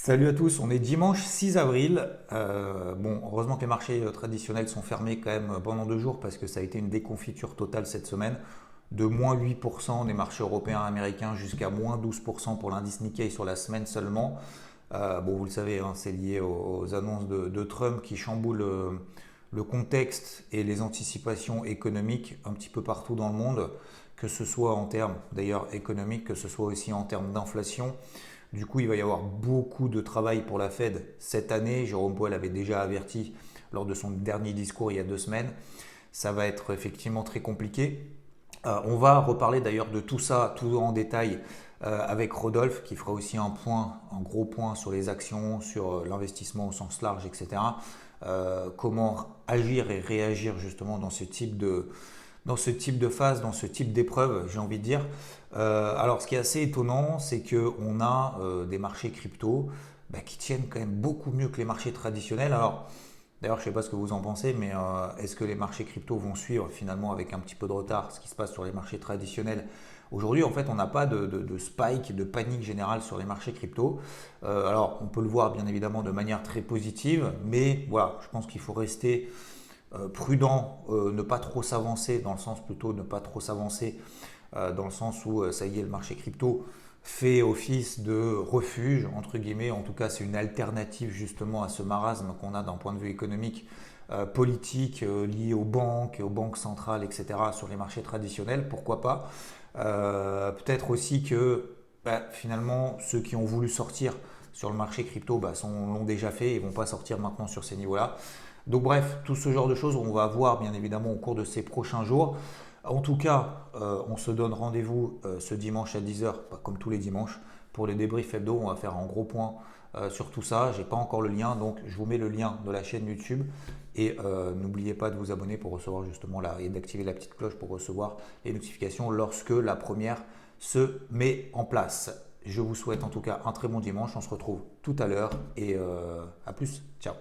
Salut à tous, on est dimanche 6 avril. Bon, heureusement que les marchés traditionnels sont fermés quand même pendant 2 jours parce que ça a été une déconfiture totale cette semaine. De moins 8% des marchés européens et américains jusqu'à moins 12% pour l'indice Nikkei sur la semaine seulement. Bon, vous le savez, hein, c'est lié aux annonces de Trump qui chamboulent le contexte et les anticipations économiques un petit peu partout dans le monde, que ce soit en termes d'ailleurs économiques, que ce soit aussi en termes d'inflation. Du coup, il va y avoir beaucoup de travail pour la Fed cette année. Jérôme Powell avait déjà averti lors de son dernier discours il y a 2 semaines. Ça va être effectivement très compliqué. On va reparler d'ailleurs de tout ça, tout en détail, avec Rodolphe, qui fera aussi un gros point sur les actions, sur l'investissement au sens large, etc. Comment agir et réagir justement dans ce type de phase, dans ce type d'épreuve, j'ai envie de dire. Alors, ce qui est assez étonnant, c'est qu'on a des marchés crypto qui tiennent quand même beaucoup mieux que les marchés traditionnels. Alors, d'ailleurs, je ne sais pas ce que vous en pensez, mais est-ce que les marchés crypto vont suivre finalement avec un petit peu de retard ce qui se passe sur les marchés traditionnels? Aujourd'hui, en fait, on n'a pas de spike, de panique générale sur les marchés crypto. Alors, on peut le voir bien évidemment de manière très positive, mais voilà, je pense qu'il faut rester prudent, ne pas trop s'avancer, dans le sens plutôt ne pas trop s'avancer, dans le sens où ça y est, le marché crypto fait office de refuge, entre guillemets. En tout cas, c'est une alternative justement à ce marasme qu'on a d'un point de vue économique, politique, lié aux banques centrales, etc., sur les marchés traditionnels. Pourquoi pas? Peut-être aussi que finalement, ceux qui ont voulu sortir sur le marché crypto l'ont déjà fait et ne vont pas sortir maintenant sur ces niveaux-là. Donc bref, tout ce genre de choses, on va voir bien évidemment au cours de ces prochains jours. En tout cas, on se donne rendez-vous ce dimanche à 10 h, comme tous les dimanches, pour les débriefs hebdo. On va faire un gros point sur tout ça. J'ai pas encore le lien, donc je vous mets le lien de la chaîne YouTube. Et n'oubliez pas de vous abonner pour recevoir justement là et d'activer la petite cloche pour recevoir les notifications lorsque la première se met en place. Je vous souhaite en tout cas un très bon dimanche. On se retrouve tout à l'heure et à plus. Ciao.